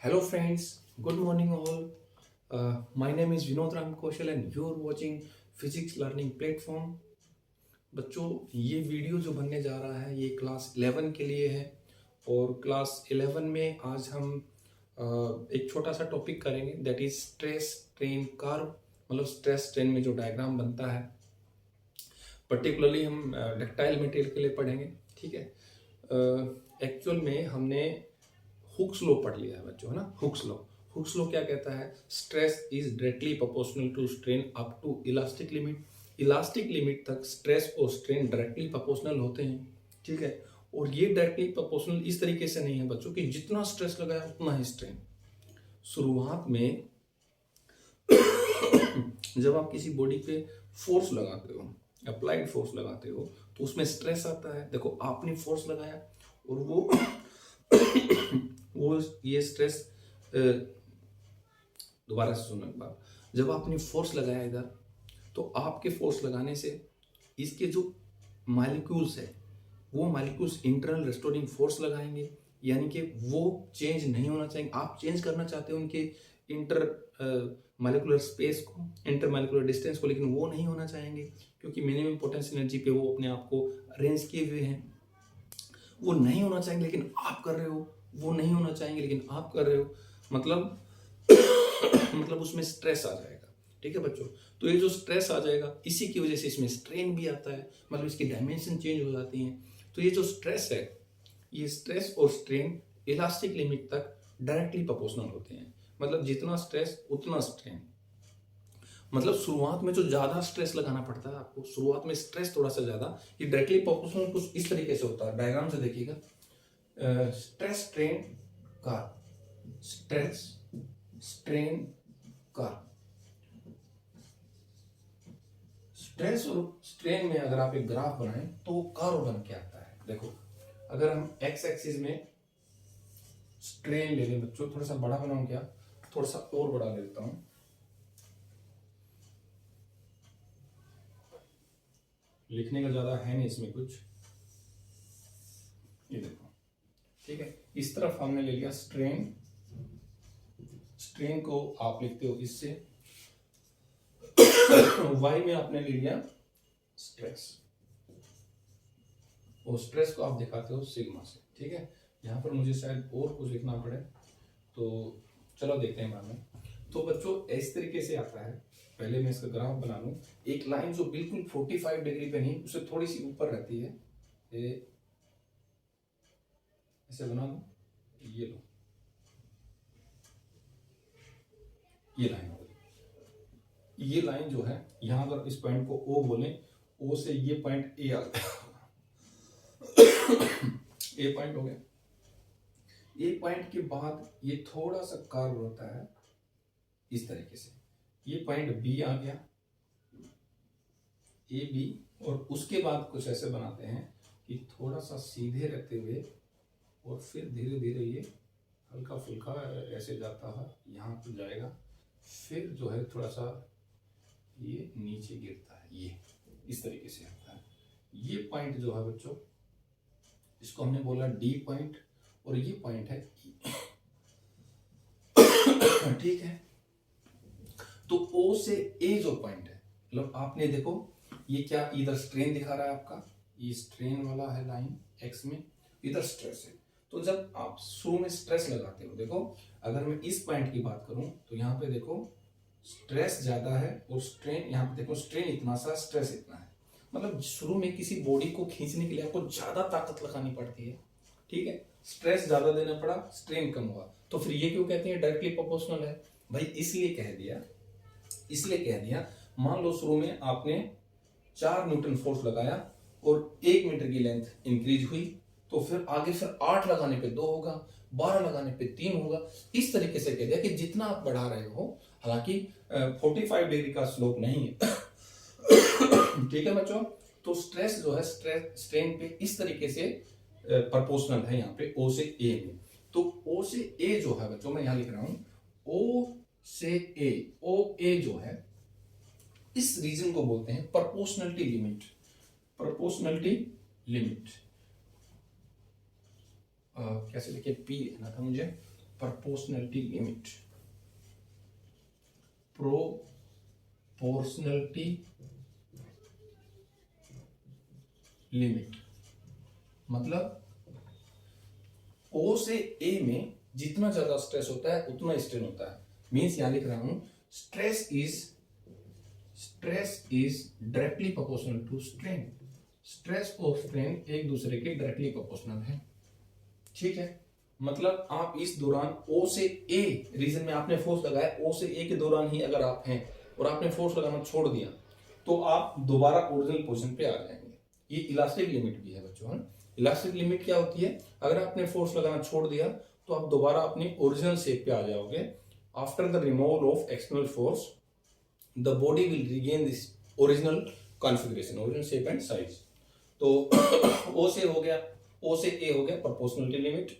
Hello friends, good morning all. My name is Vinod Ram Kaushal and you're watching Physics Learning Platform. बच्चों ये video जो बनने जा रहा है ये क्लास 11 के लिए है और क्लास 11 में आज हम एक छोटा सा टॉपिक करेंगे that is stress strain curve. मतलब स्ट्रेस स्ट्रेन में जो डायग्राम बनता है पर्टिकुलरली हम डक्टाइल मटेरियल के लिए पढ़ेंगे। ठीक है, एक्चुअल में हमने हुक्स लॉ पढ़ लिया है बच्चों, है ना। हुक्स लॉ क्या कहता है? Stress is directly proportional to strain up to elastic limit. Elastic limit तक स्ट्रेस और स्ट्रेन डायरेक्टली प्रोपोर्शनल होते हैं। ठीक है, और ये डायरेक्टली प्रोपोर्शनल इस तरीके से नहीं है बच्चों कि जितना स्ट्रेस लगाया उतना ही स्ट्रेन। शुरुआत में जब आप किसी बॉडी पे फोर्स लगाते हो, अप्लाइड फोर्स लगाते हो, तो उसमें स्ट्रेस आता है। देखो आपने फोर्स लगाया और वो ये स्ट्रेस, दोबारा से सुनना एक बार। जब आपने फोर्स लगाया इधर, तो आपके फोर्स लगाने से इसके जो मॉलिक्यूल्स है वो मॉलिक्यूल्स इंटरनल रेस्टोरिंग फोर्स लगाएंगे, यानी कि वो चेंज नहीं होना चाहिए। आप चेंज करना चाहते हो उनके इंटर मॉलिक्यूलर स्पेस को, इंटर मॉलिक्यूलर डिस्टेंस को, लेकिन वो नहीं होना चाहेंगे क्योंकि मिनिमम पोटेंशियल एनर्जी पे वो अपने आप को अरेंज किए हुए हैं। वो नहीं होना चाहेंगे लेकिन आप कर रहे हो, वो नहीं होना चाहेंगे लेकिन आप कर रहे हो, मतलब मतलब उसमें स्ट्रेस आ जाएगा। ठीक है बच्चों, तो ये जो स्ट्रेस आ जाएगा इसी की वजह से इसमें स्ट्रेन भी आता है, मतलब इसकी डायमेंशन चेंज हो जाती हैं। तो ये जो स्ट्रेस है, ये स्ट्रेस और स्ट्रेन इलास्टिक लिमिट तक डायरेक्टली प्रोपोर्शनल होते हैं। मतलब जितना स्ट्रेस उतना स्ट्रेन। मतलब शुरुआत में जो ज्यादा स्ट्रेस लगाना पड़ता है आपको, शुरुआत में स्ट्रेस थोड़ा सा ज्यादा, ये डायरेक्टली प्रोपोर्शनल कुछ इस तरीके से होता है। डायग्राम से देखिएगा, स्ट्रेस स्ट्रेन का, स्ट्रेस स्ट्रेन का। स्ट्रेस और स्ट्रेन में अगर आप एक ग्राफ बनाएं तो वो कर्व बन के आता है। देखो अगर हम एक्स एक्सिस में स्ट्रेन ले लें बच्चों, थोड़ा सा बड़ा बनाऊं क्या, थोड़ा सा और बड़ा ले लेता हूं, लिखने का ज्यादा है नहीं इसमें कुछ। ये देखो, ठीक है, इस तरफ हमने ले लिया स्ट्रेन, स्ट्रेन को आप लिखते हो इससे, वाई में आपने ले लिया स्ट्रेस, और स्ट्रेस को आप दिखाते हो सिग्मा से। ठीक है, यहाँ पर मुझे शायद और कुछ लिखना पड़े, तो चलो देखते हैं बाद में। तो बच्चों इस तरीके से आता है। पहले मैं इसका ग्राफ बना लूं, एक लाइन जो बिल्कुल 45 डिग्री पे नहीं, उससे थोड़ी सी ऊपर रहती है, ये ऐसे बना लो, ये लो, ये लाइन हो गई। ये लाइन जो है, यहां अगर इस पॉइंट को ओ बोले, ओ से ये point A uh A point हो गया। ए पॉइंट के बाद ये थोड़ा सा कर्व होता है इस तरीके से, ये पॉइंट बी आ गया, ए बी, और उसके बाद कुछ ऐसे बनाते हैं कि थोड़ा सा सीधे रहते हुए और फिर धीरे धीरे ये हल्का फुल्का ऐसे जाता है, यहाँ पर जाएगा, फिर जो है थोड़ा सा ये नीचे गिरता है, ये इस तरीके से आता है। ये पॉइंट जो है बच्चों, इसको हमने बोला डी पॉइंट, और ये पॉइंट है ई। ठीक है, तो ओ से ए जो पॉइंट है, मतलब आपने देखो ये क्या, इधर स्ट्रेन दिखा रहा है आपका, ये स्ट्रेन वाला है लाइन एक्स में, इधर स्ट्रेस है। तो जब आप शुरू में स्ट्रेस लगाते हो, देखो अगर मैं इस पॉइंट की बात करूं तो यहाँ पे देखो स्ट्रेस ज्यादा है और स्ट्रेन, यहाँ पे देखो स्ट्रेन इतना सा, स्ट्रेस इतना है। मतलब शुरू में किसी बॉडी को खींचने के लिए आपको ज्यादा ताकत लगानी पड़ती है। ठीक है, स्ट्रेस ज्यादा देना पड़ा, स्ट्रेन कम हुआ, तो फिर ये क्यों कहते हैं डायरेक्टली प्रोपोर्शनल है? भाई इसलिए कह दिया, इसलिए कह दिया, मान लो शुरू में आपने 4 न्यूटन फोर्स लगाया और 1 मीटर की लेंथ इंक्रीज हुई, तो फिर आगे फिर 8 लगाने पे 2 होगा, 12 लगाने पे 3 होगा। इस तरीके से कह दिया कि जितना आप बढ़ा रहे हो, हालांकि 45 डिग्री का स्लोप नहीं है। ठीक है बच्चों, तो स्ट्रेस जो है स्ट्रेन पे इस तरीके से प्रोपोर्शनल है यहाँ पे ओ से ए में। तो ओ से ए जो है बच्चों, मैं यहाँ लिख रहा हूं ओ से ए, ओ ए जो है इस रीजन को बोलते हैं प्रोपोर्शनलिटी लिमिट। प्रोपोर्शनलिटी लिमिट कैसे लिखे, पी लिखना था मुझे, proportionality limit. Proportionality limit मतलब O से A में जितना ज्यादा स्ट्रेस होता है उतना स्ट्रेन होता है। मीन्स यहां लिख रहा हूं stress is directly proportional to strain. Stress और स्ट्रेन एक दूसरे के डायरेक्टली प्रोपोर्शनल है। ठीक है, मतलब आप इस दौरान O से A रीजन में आपने फोर्स लगाया, O से A के दौरान ही अगर आप हैं और आपने फोर्स लगाना छोड़ दिया तो आप दोबारा ओरिजिनल पोजीशन पे आ जाएंगे। ये इलास्टिक लिमिट भी है बच्चों, है। इलास्टिक लिमिट क्या होती है? अगर आपने फोर्स लगाना छोड़ दिया तो आप दोबारा अपनी ओरिजिनल शेप पे आ जाओगे। After the removal of external force the body will regain this original configuration, original shape and size. तो O से हो गया, O से A हो गया प्रोपोर्शनलिटी लिमिट।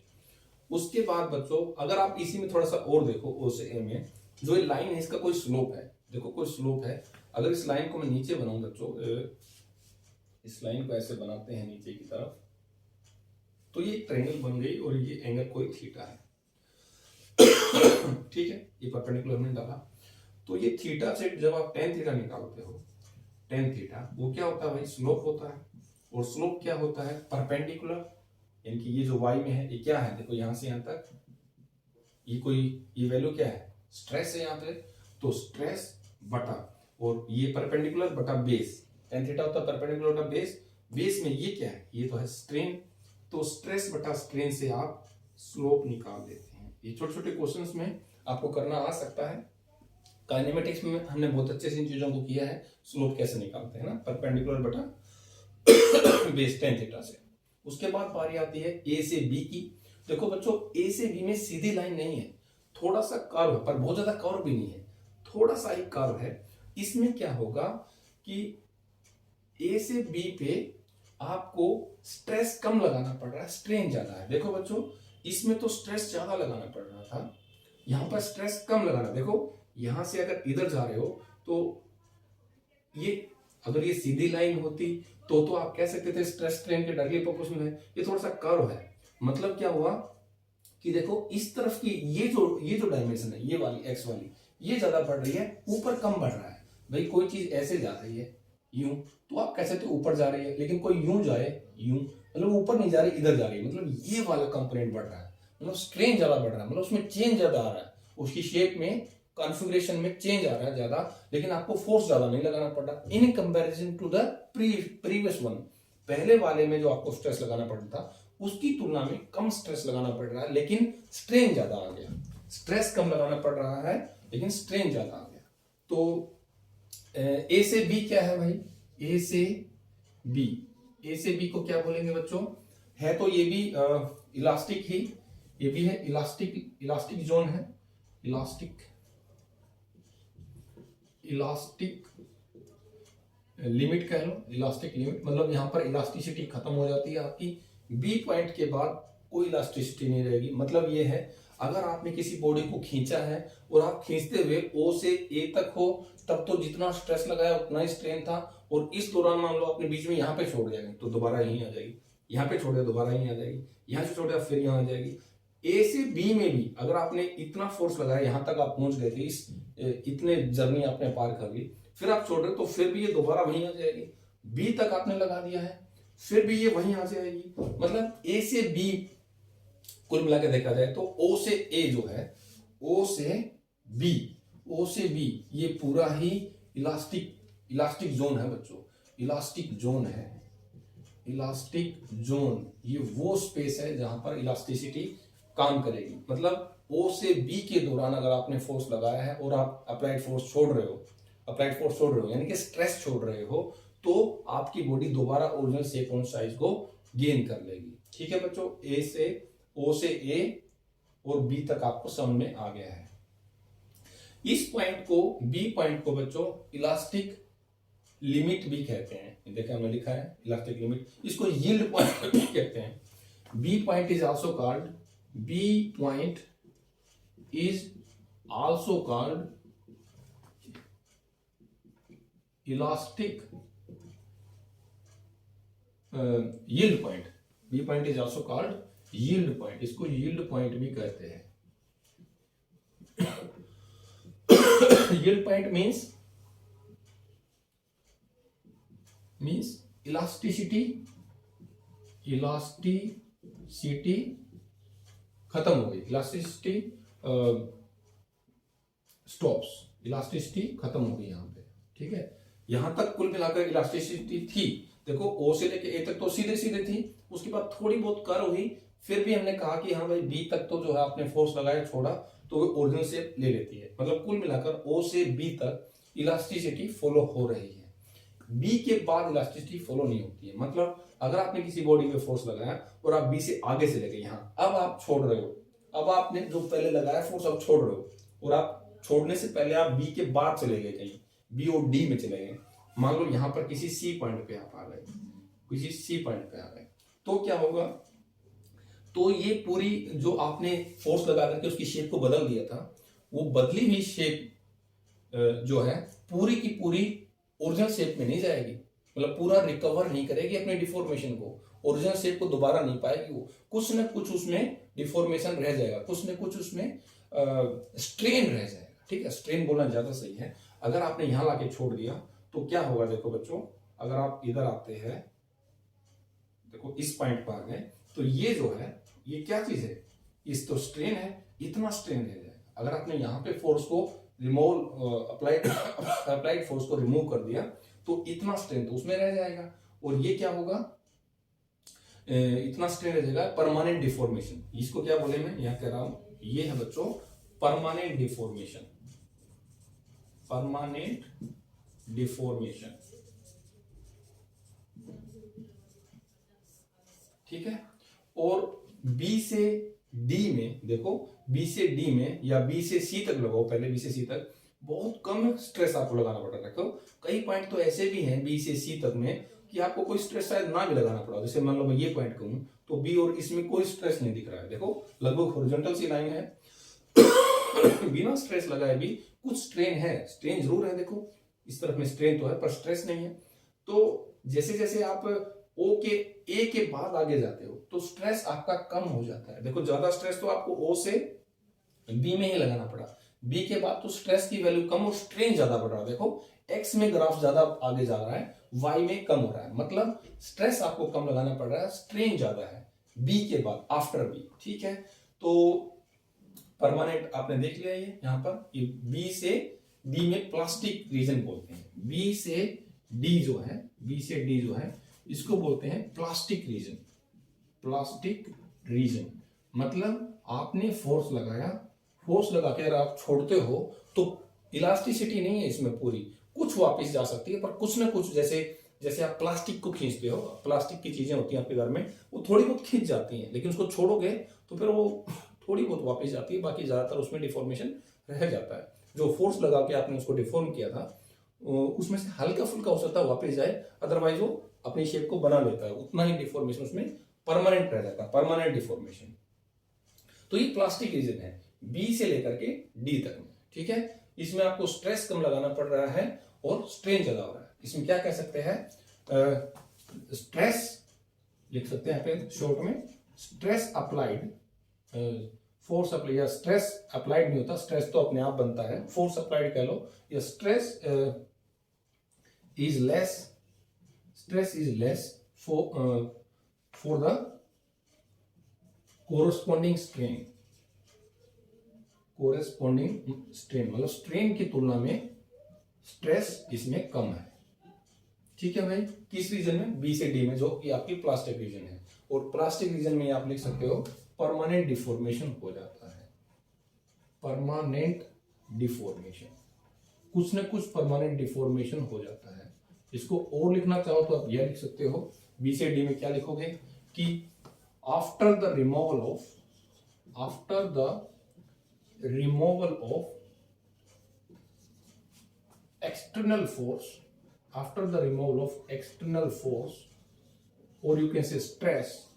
उसके बाद बच्चों अगर आप इसी में थोड़ा सा और देखो, O से A में जो ये लाइन है इसका कोई स्लोप है, देखो कोई स्लोप है। अगर इस लाइन को मैं नीचे बनाऊं बच्चों, इस लाइन को ऐसे बनाते हैं नीचे की तरफ, तो ये ट्रायंगल बन गई और ये एंगल कोई थीटा है। ठीक है, ये परपेंडिकुलर में डाला तो ये थीटा से जब आप टेन थीटा निकालते हो, टेन थीटा वो क्या होता है भाई? स्लोप होता है। और स्लोप क्या होता है? परपेंडिकुलर, यानी कि ये जो y में है ये क्या है? देखो यहां से यहां तक ये वैल्यू क्या है? स्ट्रेस है यहाँ पे, तो स्ट्रेस बटा और ये परपेंडिकुलर बटा बेस, टेन थीटा होता है परपेंडिकुलर बटा बेस। बेस में ये क्या है? ये तो है स्ट्रेन, तो स्ट्रेस बटा स्ट्रेन से आप स्लोप निकाल देते हैं। ये छोटे छोटे क्वेश्चंस में आपको करना आ सकता है। काइनेमेटिक्स में हमने बहुत अच्छे से इन चीजों को किया है, स्लोप कैसे निकालते हैं ना, परपेंडिकुलर बटा बेस टेन थीटा से। उसके बाद बारी आती है ए से बी की। देखो बच्चों ए से बी में सीधी लाइन नहीं है, थोड़ा सा कर्व है, पर बहुत ज्यादा कर्व भी नहीं है, थोड़ा सा ही कर्व है। इसमें क्या होगा कि ए से बी पे आपको स्ट्रेस कम लगाना पड़ रहा है, स्ट्रेन ज्यादा है। देखो बच्चों इसमें तो स्ट्रेस ज्यादा लगाना पड़ रहा था, यहां पर स्ट्रेस कम लगाना। देखो यहां से अगर इधर जा रहे हो तो ये अगर ये सीधी लाइन होती तो आप कह सकते थे स्ट्रेस स्ट्रेन के डायरेक्टली प्रोपोर्शनल है। ये थोड़ा सा कर्व है, मतलब क्या हुआ कि देखो इस तरफ की ये जो डायमेंशन है, ये वाली एक्स वाली, ये ज्यादा बढ़ रही है, ऊपर कम बढ़ रहा है। भाई कोई चीज ऐसे जा रही है यूं, तो आप कह सकते हो ऊपर जा रही है, लेकिन कोई यूं जाए यूं, मतलब ऊपर नहीं जा रही, इधर जा रही है, मतलब ये वाला कंपोनेंट बढ़ रहा है, मतलब स्ट्रेन ज्यादा बढ़ रहा है, मतलब उसमें चेंज ज्यादा आ रहा है, उसकी शेप में कॉन्फ़िगरेशन में चेंज आ रहा है ज्यादा, लेकिन आपको फोर्स ज्यादा नहीं लगाना पड़ रहा in comparison to the previous one. पहले वाले में जो आपको स्ट्रेस लगाना पड़ रहा था उसकी तुलना में कम स्ट्रेस लगाना पड़ रहा है, लेकिन स्ट्रेन ज्यादा आ गया। स्ट्रेस कम लगाना पड़ रहा है लेकिन स्ट्रेन ज्यादा आ गया। तो ए से बी क्या है भाई? ए से बी, ए से बी को क्या बोलेंगे बच्चों? है तो ये भी इलास्टिक ही, ये भी है इलास्टिक जोन है, इलास्टिक लिमिट कह लो, इलास्टिक लिमिट मतलब यहां पर इलास्टिसिटी खत्म हो जाती है आपकी। बी पॉइंट के बाद कोई इलास्टिसिटी नहीं रहेगी। मतलब ये है अगर आपने किसी बॉडी को खींचा है और आप खींचते हुए ओ से ए तक हो, तब तो जितना स्ट्रेस लगाया उतना ही स्ट्रेन था, और इस दौरान मान लो आपने बीच में यहाँ पे छोड़ दिया तो दोबारा यहीं आ जाएगी, यहाँ पे छोड़ दिया दोबारा यहीं आ जाएगी, यहाँ से छोड़ दिया फिर यहाँ आ जाएगी। ए से बी में भी अगर आपने इतना फोर्स लगाया, यहां तक आप पहुंच गए थे, इस इतने जर्नी आपने पार कर ली, फिर आप छोड़ रहे तो फिर भी ये दोबारा वहीं आ जाएगी। बी तक आपने लगा दिया है, फिर भी ये वहीं आ जाएगी। मतलब ए से बी कुल मिला के देखा जाए तो ओ से ए जो है, ओ से बी ये पूरा ही इलास्टिक जोन है बच्चों, इलास्टिक जोन ये वो स्पेस है जहां पर इलास्टिसिटी काम करेगी। मतलब ओ से बी के दौरान अगर आपने फोर्स लगाया है और आप अप्लाइड फोर्स छोड़ रहे हो यानी कि स्ट्रेस छोड़ रहे हो, तो आपकी बॉडी दोबारा ओरिजिनल शेप और साइज को गेन कर लेगी। ठीक है बच्चों, ओ से ए और बी तक आपको समझ में आ गया है। इस पॉइंट को, बी पॉइंट को बच्चों इलास्टिक लिमिट भी कहते हैं। देखिए हमने लिखा है इलास्टिक लिमिट, इसको यील्ड पॉइंट भी कहते हैं। B point is also called elastic yield point. B point is also called yield point, इसको यील्ड पॉइंट भी कहते हैं। yield point means elasticity खत्म हो गई, इलास्टिसिटी स्टॉप्स, इलास्टिसिटी खत्म हो गई यहाँ पे, ठीक है। यहां तक कुल मिलाकर इलास्टिसिटी थी, देखो ओ से लेके ए तक तो सीधे सीधे थी, उसके बाद थोड़ी बहुत कर्व हुई, फिर भी हमने कहा कि हाँ भाई बी तक तो जो है आपने फोर्स लगाया छोड़ा तो वो ओरिजिनल शेप ले लेती है। मतलब कुल मिलाकर ओ से बी तक इलास्टिसिटी फॉलो हो रही है, बी के बाद इलास्टिसिटी फॉलो नहीं होती है। मतलब अगर आपने किसी बॉडी पे फोर्स लगाया और आप बी से आगे से ले गए यहाँ, अब आप छोड़ रहे हो, अब आपने जो पहले लगाया फोर्स अब छोड़ रहे हो, और आप छोड़ने से पहले आप बी के बाद चले गए कहीं, बी और डी में चले गए, मान लो यहाँ पर किसी सी पॉइंट पे आप आ गए, किसी सी पॉइंट पे आ गए, तो क्या होगा, तो ये पूरी जो आपने फोर्स लगा करके उसकी शेप को बदल दिया था, वो बदली हुई शेप जो है पूरी की पूरी ओरिजिनल शेप में नहीं जाएगी, मतलब पूरा रिकवर नहीं करेगी अपने डिफॉर्मेशन को, ओरिजिनल शेप को दोबारा नहीं पाएगी वो, कुछ न कुछ उसमें डिफॉर्मेशन रह जाएगा, कुछ न कुछ उसमें स्ट्रेन रह जाएगा, ठीक है। स्ट्रेन बोलना ज्यादा सही है। अगर आपने यहां लाके छोड़ दिया तो क्या होगा, देखो बच्चों, अगर आप इधर आते हैं, देखो इस पॉइंट पर आ गए, तो ये जो है ये क्या चीज है, इस तो स्ट्रेन है, इतना स्ट्रेन रह जाएगा। अगर आपने यहाँ पे फोर्स को अप्लाइड फोर्स को रिमूव कर दिया तो इतना स्ट्रेन तो उसमें रह जाएगा, और ये क्या होगा, इतना स्ट्रेन रह जाएगा, परमानेंट डिफॉर्मेशन। इसको क्या बोले, मैं यहाँ कह रहा हूं, ये है बच्चों परमानेंट डिफॉर्मेशन, परमानेंट डिफॉर्मेशन, ठीक है। और बी से डी में देखो, बी से डी में या बी से सी तक लगाओ, पहले बी से सी तक बहुत कम स्ट्रेस आपको लगाना पड़ रहा है। कई पॉइंट तो ऐसे भी हैं बी से सी तक में कि आपको कोई स्ट्रेस शायद ना भी लगाना पड़ा, जैसे मान लो मैं ये पॉइंट कहूं तो बी और इसमें कोई स्ट्रेस नहीं दिख रहा है, देखो लगभग हॉरिजॉन्टल सी लाइन है, बिना स्ट्रेस लगाए भी कुछ स्ट्रेन है, स्ट्रेन जरूर है, देखो इस तरफ में स्ट्रेन तो है पर स्ट्रेस नहीं है। तो जैसे जैसे आप ओ के ए के बाद आगे जाते हो तो स्ट्रेस आपका कम हो जाता है। देखो ज्यादा स्ट्रेस तो आपको ओ से बी में ही लगाना पड़ा, बी के बाद तो स्ट्रेस की वैल्यू कम और स्ट्रेन ज्यादा बढ़ रहा है। देखो एक्स में ग्राफ ज्यादा आगे जा रहा है, वाई में कम हो रहा है, मतलब स्ट्रेस आपको कम लगाना पड़ रहा है, स्ट्रेन ज्यादा है बी के बाद, आफ्टर बी, ठीक है। तो परमानेंट आपने देख लिया ये यहाँ पर, बी से डी में प्लास्टिक रीजन बोलते हैं, बी से डी जो है, बी से डी जो है इसको बोलते हैं प्लास्टिक रीजन, प्लास्टिक रीजन। मतलब आपने फोर्स लगाया, फोर्स लगा के अगर आप छोड़ते हो तो इलास्टिसिटी नहीं है इसमें पूरी, कुछ वापस जा सकती है पर कुछ ना कुछ, जैसे जैसे आप प्लास्टिक को खींचते हो, प्लास्टिक की चीजें होती हैं आपके घर में, वो थोड़ी बहुत खींच जाती हैं, लेकिन उसको छोड़ोगे तो फिर वो थोड़ी बहुत वापस जाती है, बाकी ज्यादातर उसमें डिफॉर्मेशन रह जाता है। जो फोर्स लगा के आपने उसको डिफॉर्म किया था उसमें से हल्का फुल्का हो सकता है वापस जाए, अदरवाइज वो अपनी शेप को बना लेता है, उतना ही डिफॉर्मेशन उसमें परमानेंट रह जाता है, परमानेंट डिफॉर्मेशन। तो ये प्लास्टिक रीजन है बी से लेकर के डी तक में, ठीक है। इसमें आपको स्ट्रेस कम लगाना पड़ रहा है और स्ट्रेन ज्यादा हो रहा है। इसमें क्या कह सकते हैं, स्ट्रेस लिख सकते हैं पे शॉर्ट में, स्ट्रेस अप्लाइड, फोर्स अप्लाई, या स्ट्रेस अप्लाइड नहीं होता, स्ट्रेस तो अपने आप बनता है, फोर्स अप्लाइड कह लो, या stress is less, stress is less for the corresponding strain, मतलब स्ट्रेन की तुलना में स्ट्रेस इसमें कम है, ठीक है भाई। किस रीजन में, बी से डी में, जो कि आपकी प्लास्टिक रीजन है, और प्लास्टिक रीजन में आप लिख सकते हो परमानेंट डिफॉर्मेशन हो जाता है, परमानेंट डिफॉर्मेशन, कुछ न कुछ परमानेंट डिफॉर्मेशन हो जाता है। इसको और लिखना चाहो तो आप यह लिख सकते हो, बी से डी में क्या लिखोगे कि after the removal of external force, after the removal of external force, or you can say stress,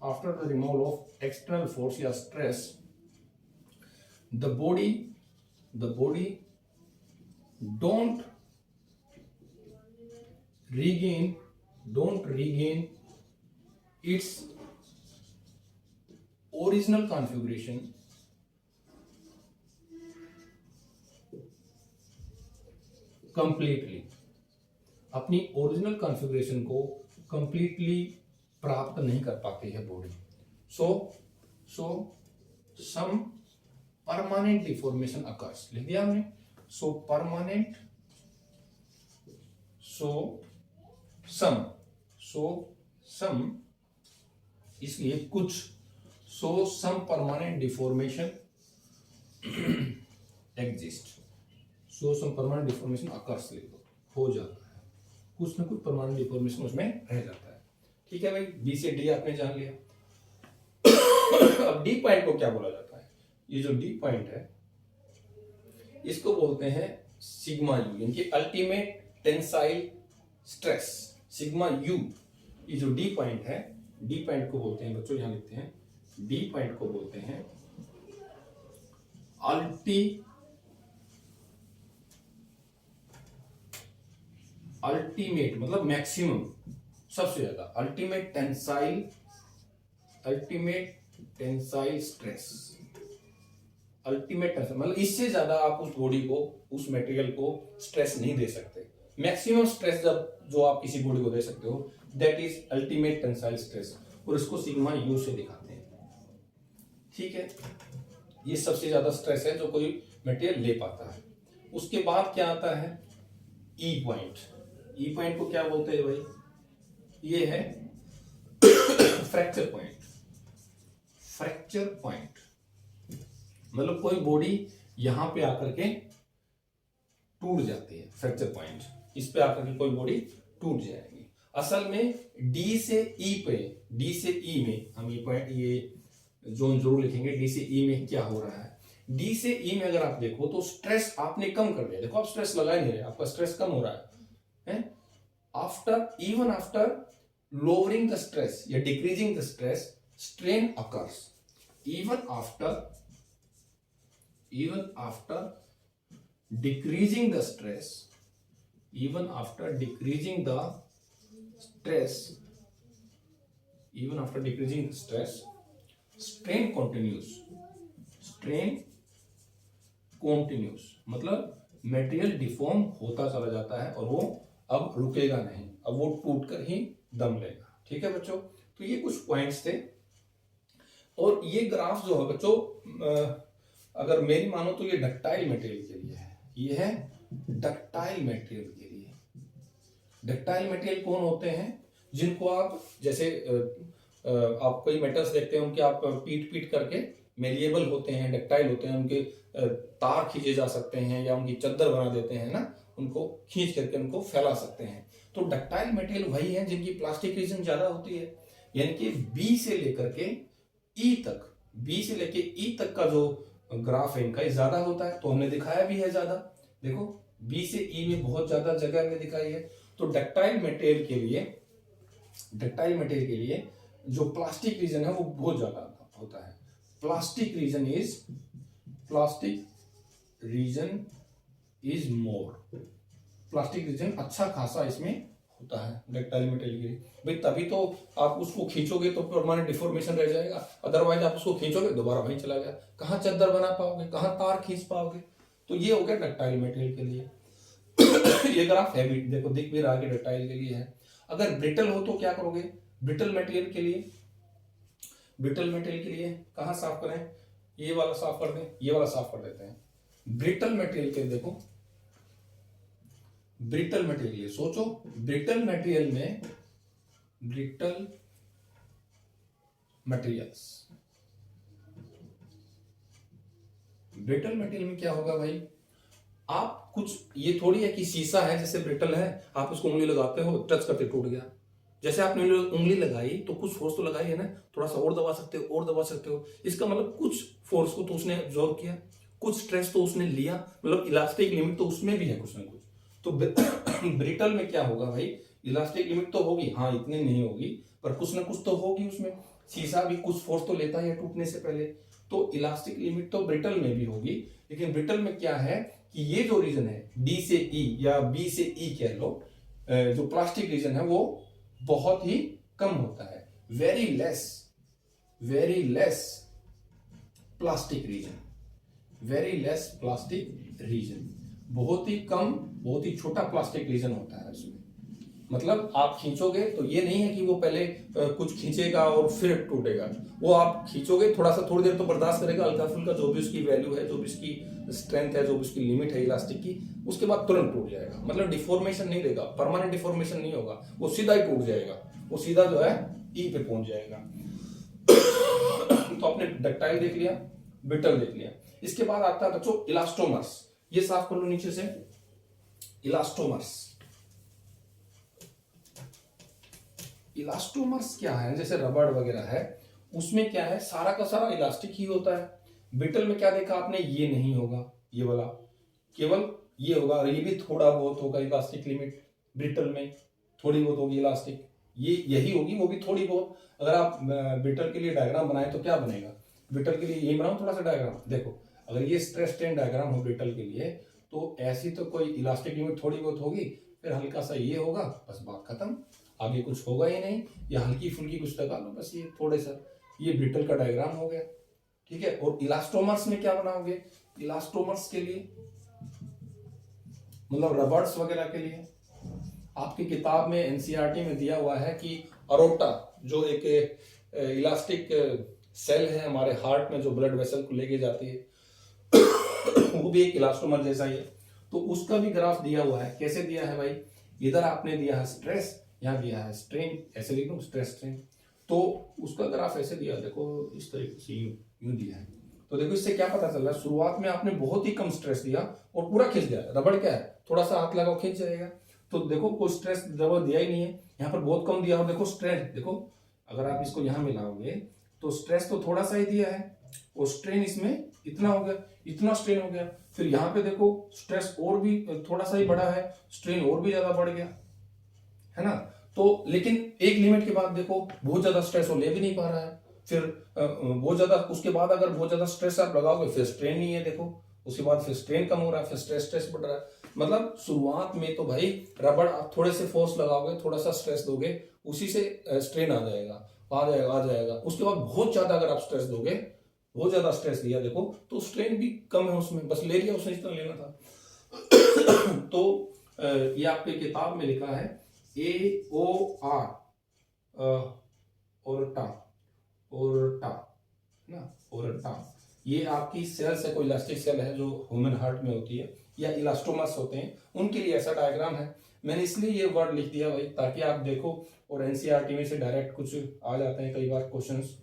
after the removal of external force या stress, the body don't regain its original configuration completely अपनी original configuration को completely प्राप्त नहीं कर पाती है body. सो सम permanent deformation occurs, लिख दिया हमने। सो परमानेंट, सम इसलिए कुछ, सो सम परमानेंट डिफॉर्मेशन एग्जिस्ट, सो सम परमानेंट डिफॉर्मेशन अकर्स, लिख दो, हो जाता है, कुछ ना कुछ परमानेंट डिफॉर्मेशन उसमें रह जाता है। ठीक है भाई, बी से डी आपने जान लिया। अब डी पॉइंट को क्या बोला जाता है? ये जो डी पॉइंट है इसको बोलते हैं सिग्मा यू, यानी कि ultimate tensile stress, sigma you. ये जो डी पॉइंट है, डी पॉइंट को बोलते हैं बच्चों, यहां लिखते हैं, डी पॉइंट को बोलते हैं अल्टीमेट मतलब मैक्सिमम, सबसे ज्यादा ultimate tensile stress, ultimate tensile मतलब इससे ज्यादा आप उस बॉडी को, उस मटेरियल को स्ट्रेस नहीं दे सकते। मैक्सिमम स्ट्रेस जो आप किसी बॉडी को दे सकते हो, that is ultimate tensile stress, और इसको सिग्मा यू से दिखाते हैं। ठीक है, ये सबसे ज्यादा स्ट्रेस है जो कोई मटेरियल ले पाता है। उसके बाद क्या आता है? ई पॉइंट। ई पॉइंट को क्या बोलते हैं भाई? ये है फ्रैक्चर पॉइंट। फ्रैक्चर पॉइंट मतलब कोई बॉडी यहां पे आकर के टूट जाती है, फ्रैक्चर पॉइंट, इस पे आकर के कोई बॉडी टूट जाएगी। असल में डी से ई पे, डी से ई में हम ये पॉइंट, ये जोन जरूर लिखेंगे, डी से ई में क्या हो रहा है। डी से ई में अगर आप देखो तो स्ट्रेस आपने कम कर दिया, देखो आप स्ट्रेस लगा नहीं रहे, आपका स्ट्रेस कम हो रहा है। Even after lowering the stress या decreasing the stress, strain occurs. even after decreasing the stress, strain continues मतलब मटेरियल डिफॉर्म होता चला जाता है और वो अब रुकेगा नहीं, अब वो टूट कर ही दम लेगा। ठीक है बच्चों, तो ये कुछ पॉइंट्स थे। और ये ग्राफ जो है बच्चों, अगर मेरी मानो तो ये डक्टाइल मटेरियल के लिए है, ये है डक्टाइल मटेरियल के लिए। डक्टाइल मटेरियल कौन होते हैं? जिनको आप जैसे आप कोई मेटल्स देखते हैं, उनके आप पीट करके मेलिएबल होते हैं, डक्टाइल होते हैं, उनके तार खींचे जा सकते हैं या उनकी चद्दर बना देते हैं ना, उनको खींच करके उनको फैला सकते हैं। तो डक्टाइल मटेरियल वही है जिनकी प्लास्टिक रीजन ज्यादा होती है, यानी कि बी से लेकर के ई तक, बी से लेके ई तक का जो ग्राफ है इनका ज्यादा होता है। तो हमने दिखाया भी है ज्यादा, देखो बी से ई में बहुत ज्यादा जगह हमने दिखाई है। तो डक्टाइल मटेरियल के लिए जो प्लास्टिक रीजन है वो बहुत ज्यादा होता है। प्लास्टिक रीजन मोर, प्लास्टिक रीजन अच्छा खासा इसमें होता है डक्टाइल मटेरियल के लिए। भाई तभी तो आप उसको खींचोगे तो परमानेंट डिफॉर्मेशन रह जाएगा, अदरवाइज आप उसको खींचोगे दोबारा वहीं चला गया, कहाँ चद्दर बना पाओगे, कहाँ तार खींच पाओगे। तो ये हो गया डक्टाइल मटेरियल के लिए। ये ग्राफ है भी, देखो दिख भी रहा है कि डक्टाइल के लिए है। अगर ब्रिटल हो तो क्या करोगे? ब्रिटल मटेरियल के लिए कहाँ साफ करें? ये वाला साफ कर दें, ये वाला साफ कर देते हैं। ब्रिटल मटेरियल के देखो, ब्रिटल मटेरियल सोचो, ब्रिटल मटेरियल में क्या होगा भाई? आप कुछ, ये थोड़ी है कि शीशा है जैसे ब्रिटल है, आप उसको उंगली लगाते हो, टच करते टूट गया। जैसे आपने उंगली लगाई तो कुछ फोर्स तो लगाई है ना, थोड़ा सा और दबा सकते हो, इसका मतलब कुछ फोर्स को तो उसने एब्जॉर्ब किया, कुछ स्ट्रेस तो उसने लिया, मतलब इलास्टिक लिमिट तो उसमें भी है कुछ ना कुछ। तो ब्रिटल में क्या होगा भाई? इलास्टिक लिमिट तो होगी, हाँ इतनी नहीं होगी पर कुछ ना कुछ तो होगी उसमें। शीशा भी कुछ फोर्स तो लेता है टूटने से पहले, तो इलास्टिक लिमिट तो ब्रिटल में भी होगी। लेकिन ब्रिटल में क्या है कि ये जो रीजन है डी से ई या बी से ई कह लो, जो प्लास्टिक रीजन है वो बहुत ही कम होता है, वेरी लेस प्लास्टिक रीजन। बहुत ही कम, बहुत ही छोटा प्लास्टिक लीजन होता है उसमें। मतलब आप खींचोगे तो ये नहीं है कि वो पहले कुछ खींचेगा और फिर टूटेगा। वो आप खींचोगे थोड़ा सा, थोड़ी देर तो बर्दाश्त करेगा, हल्का फुल्का जो भी उसकी वैल्यू है, जो भी उसकी स्ट्रेंथ है, जो भी उसकी लिमिट है इलास्टिक की, उसके बाद तुरंत टूट जाएगा। मतलब डिफॉर्मेशन नहीं देगा, परमानेंट डिफॉर्मेशन नहीं होगा, वो सीधा ही टूट जाएगा, वो सीधा जो है ई पे पहुंच जाएगा। तो आपने डक्टाइल देख लिया, ब्रिटल देख लिया। इसके बाद आता है बच्चों इलास्टोमर्स। ये साफ कर लो नीचे से, इलास्टोमर्स। इलास्टोमर्स क्या है? जैसे रबड़ वगैरह है, उसमें क्या है, सारा का सारा इलास्टिक ही होता है। ब्रिटल में क्या देखा आपने, ये नहीं होगा, ये वाला केवल ये होगा, और ये भी थोड़ा बहुत होगा इलास्टिक लिमिट। ब्रिटल में थोड़ी बहुत होगी इलास्टिक, ये यही होगी, वो भी थोड़ी बहुत। अगर आप ब्रिटल के लिए डायग्राम बनाए तो क्या बनेगा? ब्रिटल के लिए ये बनाओ थोड़ा सा डायग्राम, देखो अगर ये स्ट्रेस स्ट्रेन डायग्राम हो ब्रिटल के लिए, तो ऐसी तो कोई इलास्टिक लिमिट थोड़ी बहुत होगी, फिर हल्का सा ये होगा, बस बात खत्म, आगे कुछ होगा ही नहीं, या हल्की फुल्की कुछ लगा लो बस, ये थोड़े सा, ये ब्रिटल का डायग्राम हो गया, ठीक है। और इलास्टोमर्स में क्या बनाओगे? इलास्टोमर्स के लिए मतलब रबर्स वगैरह के लिए आपकी किताब में एनसीईआरटी में दिया हुआ है कि अरोटा जो एक इलास्टिक सेल है हमारे हार्ट में, जो ब्लड वेसल को लेके जाती है, वो भी एक इलास्टोमर जैसा ही है। तो उसका भी ग्राफ दिया हुआ है। कैसे दिया है भाई? इधर आपने दिया है स्ट्रेस, यहाँ दिया है स्ट्रेन, ऐसे लिख दो स्ट्रेस स्ट्रेन। तो उसका ग्राफ ऐसे दिया, देखो इस तरीके से यूं दिया है। तो देखो इससे क्या पता चल रहा है, शुरुआत में आपने बहुत ही कम स्ट्रेस दिया और पूरा खींच दिया। रबड़ क्या है, थोड़ा सा हाथ लगाओ खींच जाएगा। तो देखो कोई स्ट्रेस रबड़ दिया ही नहीं है, यहाँ पर बहुत कम दिया। और देखो स्ट्रेन, देखो अगर आप इसको यहाँ मिलाओगे तो स्ट्रेस तो थोड़ा सा ही दिया है, और स्ट्रेन इसमें इतना हो गया, इतना स्ट्रेन हो गया। फिर यहाँ पे देखो स्ट्रेस और भी थोड़ा सा ही बढ़ा है, स्ट्रेन और भी ज्यादा बढ़ गया, है ना। तो लेकिन एक लिमिट के बाद देखो बहुत ज्यादा स्ट्रेस वो ले भी नहीं पा रहा है, फिर बहुत ज्यादा, उसके बाद अगर बहुत ज्यादा स्ट्रेस आप लगाओगे फिर स्ट्रेन नहीं है, देखो उसके बाद फिर स्ट्रेन कम हो रहा है, फिर स्ट्रेस बढ़ रहा है। मतलब शुरुआत में तो भाई रबड़ आप थोड़े से फोर्स लगाओगे, थोड़ा सा स्ट्रेस दोगे, उसी से स्ट्रेन आ जाएगा, आ जाएगा। उसके बाद बहुत ज्यादा अगर आप स्ट्रेस दोगे, बहुत ज्यादा स्ट्रेस दिया देखो, तो स्ट्रेन भी कम है उसमें, बस ले लिया उसने जितना लेना था। तो ये आपके किताब में लिखा है AOR ओरटा, ओरटा ना, ओरटा। ये आपकी सेल्स है, कोई इलास्टिक सेल है जो ह्यूमन हार्ट में होती है, या इलास्टोमर्स होते हैं, उनके लिए ऐसा डायग्राम है। मैंने इसलिए ये वर्ड लिख दिया भाई, ताकि आप देखो, और एनसीईआरटी में से डायरेक्ट कुछ आ जाते हैं कई बार क्वेश्चंस,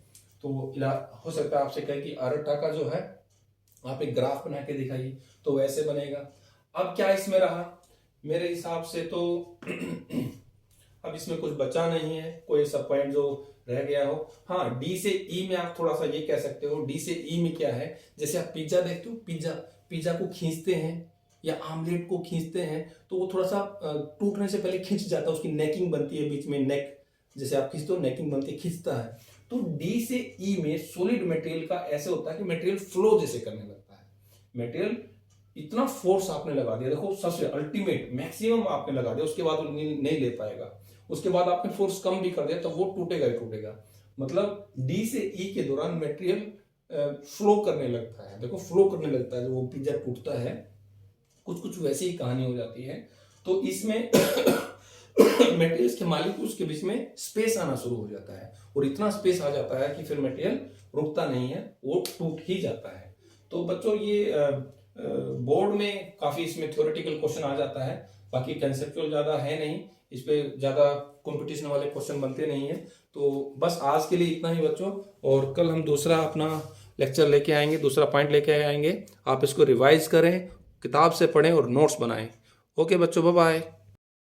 तो हो सकता है आपसे कहे कि अरटा का जो है आप एक ग्राफ बना के दिखाइए, तो वैसे बनेगा। अब क्या इसमें रहा, मेरे हिसाब से तो अब इसमें कुछ बचा नहीं है, कोई सब पॉइंट जो रह गया हो। हाँ, डी से ई में आप थोड़ा सा ये कह सकते हो। डी से ई में क्या है, जैसे आप पिज्जा देखते हो, पिज्जा को खींचते हैं या आमलेट को खींचते हैं, तो वो थोड़ा सा टूटने से पहले खिंच जाता है, उसकी नेकिंग बनती है बीच में, नेक जैसे आप खींचते हो नेकिंग बनती है, खींचता है। तो डी से ई में सॉलिड मटेरियल का ऐसे होता है कि मटेरियल फ्लो जैसे करने लगता है। मटेरियल इतना फोर्स आपने लगा दिया, देखो सबसे अल्टीमेट मैक्सिमम आपने लगा दिया, उसके बाद वो नहीं ले पाएगा। उसके बाद आपने फोर्स कम भी कर दिया तो वो टूटेगा ही टूटेगा। मतलब डी से ई के दौरान मटेरियल फ्लो करने लगता है, देखो फ्लो करने लगता है, वो पिज्जा टूटता है, कुछ कुछ वैसी ही कहानी हो जाती है। तो इसमें मटेरियल्स के मालिक उसके बीच में स्पेस आना शुरू हो जाता है, और इतना स्पेस आ जाता है कि फिर मटेरियल रुकता नहीं है, वो टूट ही जाता है। तो बच्चों ये बोर्ड में काफी इसमें थ्योरेटिकल क्वेश्चन आ जाता है, बाकी कंसेप्चुअल ज्यादा है नहीं, इस पे ज्यादा कंपटीशन वाले क्वेश्चन बनते नहीं है। तो बस आज के लिए इतना ही बच्चों, और कल हम दूसरा अपना लेक्चर लेके आएंगे, दूसरा पॉइंट लेके आएंगे। आप इसको रिवाइज करें, किताब से पढ़ें और नोट्स बनाएं। ओके बच्चों, बाय बाय।